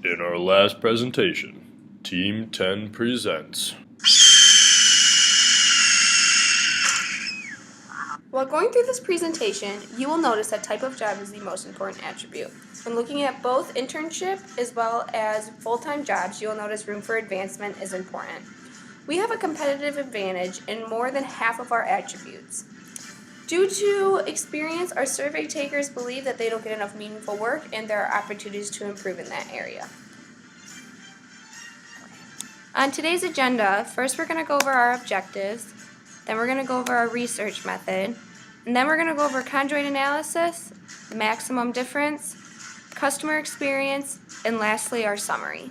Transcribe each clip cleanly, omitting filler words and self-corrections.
In our last presentation, Team 10 presents. While going through this presentation, you will notice that type of job is the most important attribute. When looking at both internship as well as full-time jobs, you will notice room for advancement is important. We have a competitive advantage in more than half of our attributes. Due to experience, our survey takers believe that they don't get enough meaningful work and there are opportunities to improve in that area. On today's agenda, first we're going to go over our objectives, then we're going to go over our research method, and then we're going to go over conjoint analysis, maximum difference, customer experience, and lastly our summary.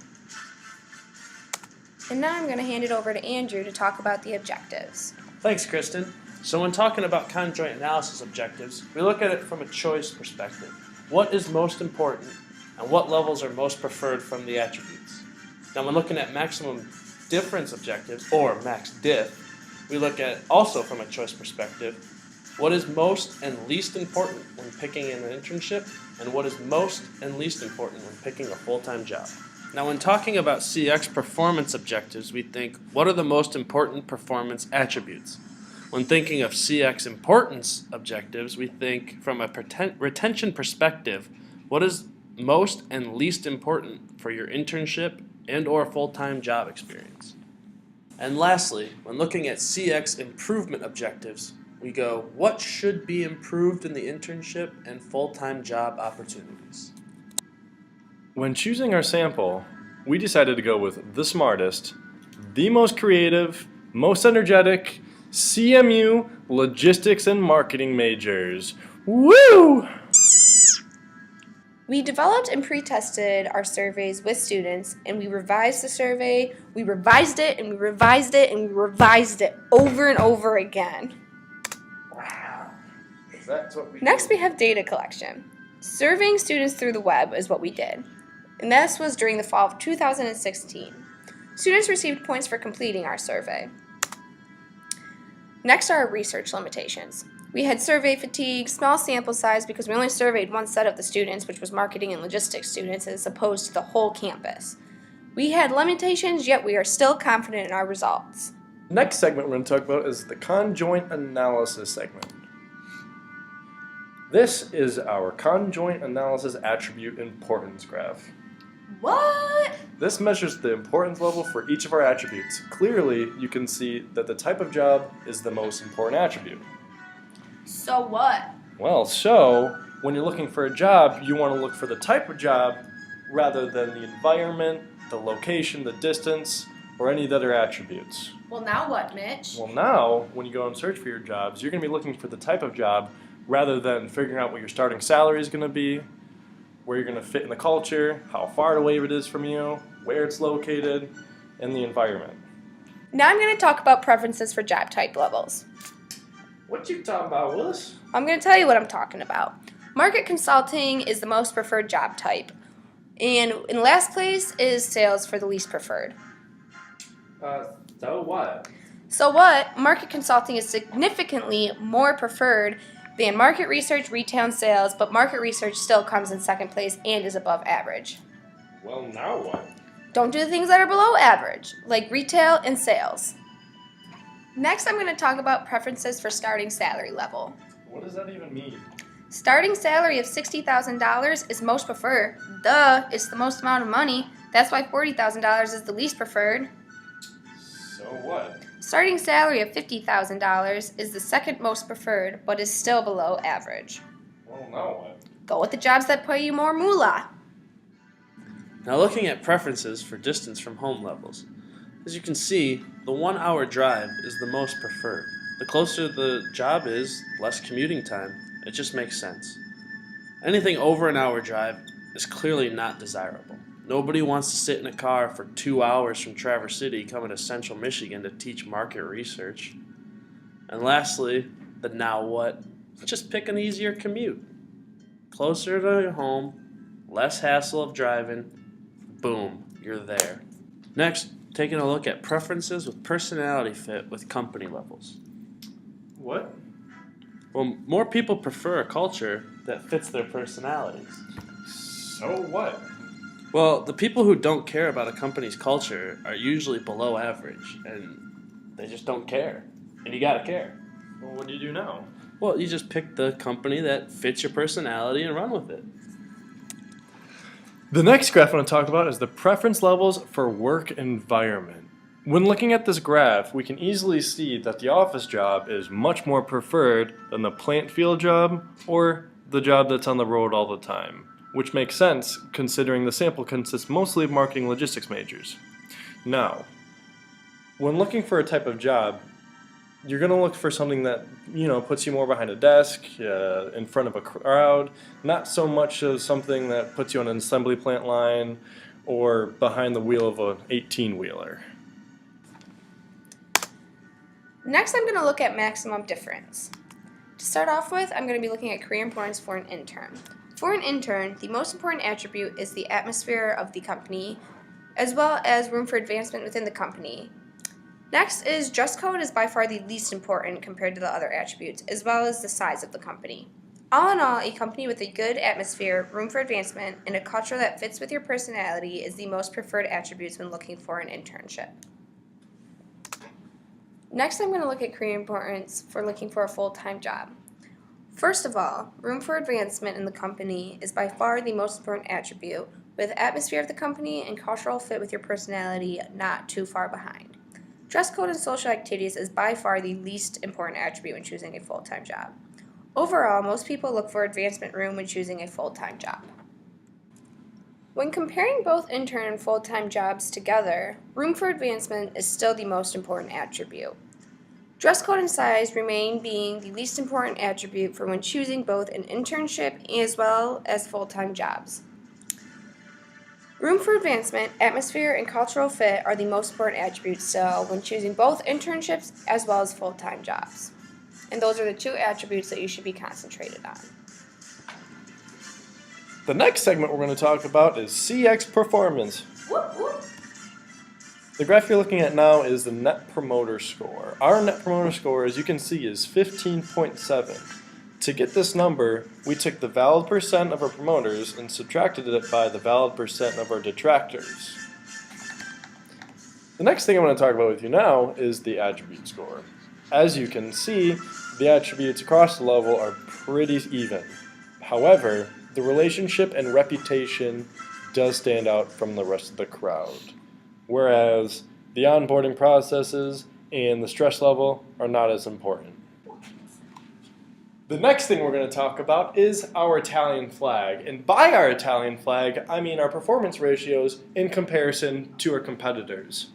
And now I'm going to hand it over to Andrew to talk about the objectives. Thanks, Kristen. So when talking about conjoint analysis objectives, we look at it from a choice perspective. What is most important and what levels are most preferred from the attributes? Now when looking at maximum difference objectives, or max diff, we look at also from a choice perspective, what is most and least important when picking an internship, and what is most and least important when picking a full-time job. Now when talking about CX performance objectives, we think, what are the most important performance attributes? When thinking of CX importance objectives, we think from a retention perspective, what is most and least important for your internship and or full-time job experience? And lastly, when looking at CX improvement objectives, we go, what should be improved in the internship and full-time job opportunities? When choosing our sample, we decided to go with the smartest, the most creative, most energetic, CMU logistics and marketing majors. Woo! We developed and pre-tested our surveys with students, and we revised the survey, we revised it, and we revised it, and we revised it over and over again. Wow. That's what we Next, we have data collection. Surveying students through the web is what we did, and this was during the fall of 2016. Students received points for completing our survey. Next are our research limitations. We had survey fatigue, small sample size because we only surveyed one set of the students, which was marketing and logistics students, as opposed to the whole campus. We had limitations, yet we are still confident in our results. Next segment we're going to talk about is the conjoint analysis segment. This is our conjoint analysis attribute importance graph. What? This measures the importance level for each of our attributes. Clearly, you can see that the type of job is the most important attribute. So what? Well, so when you're looking for a job, you want to look for the type of job rather than the environment, the location, the distance, or any of the other attributes. Well, now what, Mitch? Well, now, when you go and search for your jobs, you're going to be looking for the type of job rather than figuring out what your starting salary is going to be, where you're going to fit in the culture, how far away it is from you, where it's located, and the environment. Now I'm going to talk about preferences for job type levels. What you talking about, Willis? I'm going to tell you what I'm talking about. Market consulting is the most preferred job type, and in last place is sales for the least preferred. So what? So what? Market consulting is significantly more preferred than market research, retail, and sales, but market research still comes in second place and is above average. Well, now what? Don't do the things that are below average, like retail and sales. Next, I'm going to talk about preferences for starting salary level. What does that even mean? Starting salary of $60,000 is most preferred. Duh, it's the most amount of money. That's why $40,000 is the least preferred. So what? Starting salary of $50,000 is the second most preferred, but is still below average. Well, now what? Go with the jobs that pay you more moolah. Now looking at preferences for distance from home levels. As you can see, the 1 hour drive is the most preferred. The closer the job is, less commuting time. It just makes sense. Anything over an hour drive is clearly not desirable. Nobody wants to sit in a car for 2 hours from Traverse City coming to Central Michigan to teach market research. And lastly, the now what? Just pick an easier commute. Closer to your home, less hassle of driving, boom, you're there. Next, taking a look at preferences with personality fit with company levels. What? Well, more people prefer a culture that fits their personalities. So what? Well, the people who don't care about a company's culture are usually below average, and they just don't care. And you gotta care. Well, what do you do now? Well, you just pick the company that fits your personality and run with it. The next graph I want to talk about is the preference levels for work environment. When looking at this graph, we can easily see that the office job is much more preferred than the plant field job or the job that's on the road all the time, which makes sense considering the sample consists mostly of marketing logistics majors. Now, when looking for a type of job, you're going to look for something that, puts you more behind a desk, in front of a crowd, not so much as something that puts you on an assembly plant line or behind the wheel of an 18-wheeler. Next, I'm going to look at maximum difference. To start off with, I'm going to be looking at career importance for an intern. For an intern, the most important attribute is the atmosphere of the company, as well as room for advancement within the company. Next is dress code is by far the least important compared to the other attributes, as well as the size of the company. All in all, a company with a good atmosphere, room for advancement, and a culture that fits with your personality is the most preferred attributes when looking for an internship. Next, I'm going to look at career importance for looking for a full-time job. First of all, room for advancement in the company is by far the most important attribute, with atmosphere of the company and cultural fit with your personality not too far behind. Dress code and social activities is by far the least important attribute when choosing a full-time job. Overall, most people look for advancement room when choosing a full-time job. When comparing both intern and full-time jobs together, room for advancement is still the most important attribute. Dress code and size remain being the least important attribute for when choosing both an internship as well as full-time jobs. Room for advancement, atmosphere, and cultural fit are the most important attributes still when choosing both internships as well as full-time jobs. And those are the two attributes that you should be concentrated on. The next segment we're going to talk about is CX performance. Whoop, whoop. The graph you're looking at now is the Net Promoter Score. Our Net Promoter Score, as you can see, is 15.7. To get this number, we took the valid percent of our promoters and subtracted it by the valid percent of our detractors. The next thing I want to talk about with you now is the attribute score. As you can see, the attributes across the level are pretty even. However, the relationship and reputation does stand out from the rest of the crowd, whereas the onboarding processes and the stress level are not as important. The next thing we're going to talk about is our Italian flag. And by our Italian flag, I mean our performance ratios in comparison to our competitors.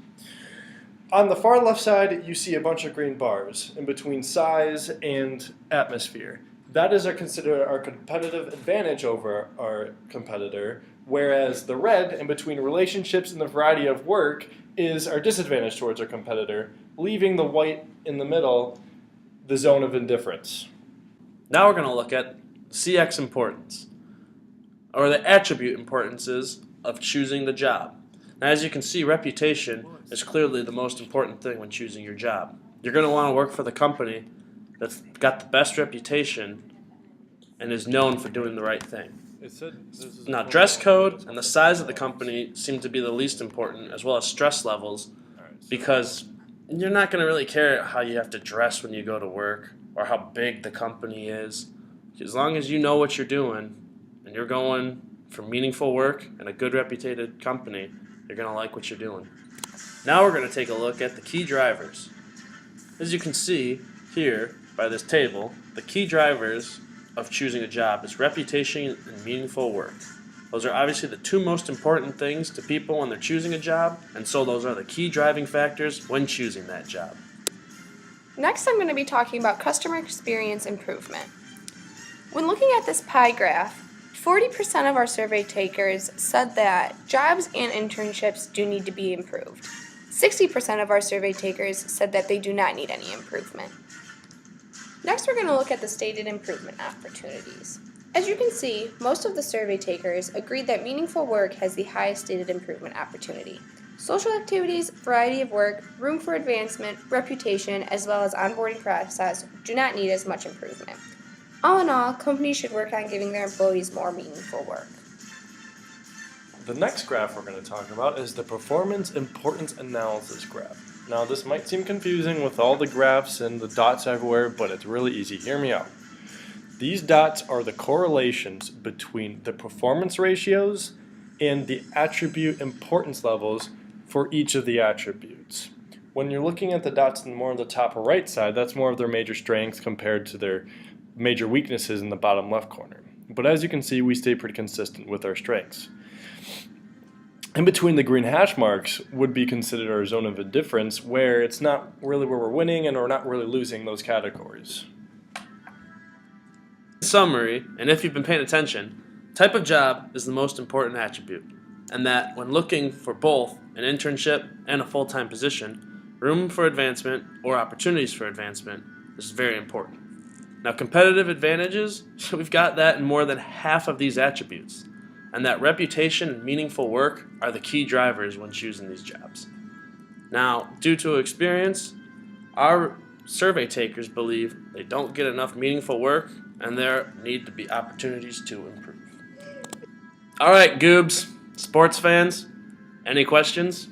On the far left side, you see a bunch of green bars in between size and atmosphere. That is considered our competitive advantage over our competitor, whereas the red in between relationships and the variety of work is our disadvantage towards our competitor, leaving the white in the middle the zone of indifference. Now we're going to look at CX importance, or the attribute importances of choosing the job. Now, as you can see, reputation is clearly the most important thing when choosing your job. You're going to want to work for the company that's got the best reputation and is known for doing the right thing. Now, dress code and the size of the company seem to be the least important, as well as stress levels, because you're not going to really care how you have to dress when you go to work or how big the company is. As long as you know what you're doing and you're going for meaningful work and a good reputed company, you're going to like what you're doing. Now we're going to take a look at the key drivers. As you can see here by this table, the key drivers of choosing a job is reputation and meaningful work. Those are obviously the two most important things to people when they're choosing a job, and so those are the key driving factors when choosing that job. Next, I'm going to be talking about customer experience improvement. When looking at this pie graph, 40% of our survey takers said that jobs and internships do need to be improved. 60% of our survey takers said that they do not need any improvement. Next, we're going to look at the stated improvement opportunities. As you can see, most of the survey takers agreed that meaningful work has the highest stated improvement opportunity. Social activities, variety of work, room for advancement, reputation, as well as onboarding process do not need as much improvement. All in all, companies should work on giving their employees more meaningful work. The next graph we're going to talk about is the performance importance analysis graph. Now this might seem confusing with all the graphs and the dots everywhere, but it's really easy. Hear me out. These dots are the correlations between the performance ratios and the attribute importance levels for each of the attributes. When you're looking at the dots in more on the top right side, that's more of their major strengths compared to their major weaknesses in the bottom left corner. But as you can see, we stay pretty consistent with our strengths. In between the green hash marks would be considered our zone of indifference, where it's not really where we're winning and we're not really losing those categories. In summary, and if you've been paying attention, type of job is the most important attribute, and that when looking for both an internship and a full-time position, room for advancement or opportunities for advancement is very important. Now, competitive advantages, we've got that in more than half of these attributes, and that reputation and meaningful work are the key drivers when choosing these jobs. Now, due to experience, our survey takers believe they don't get enough meaningful work and there need to be opportunities to improve. All right, Goobs, sports fans, any questions?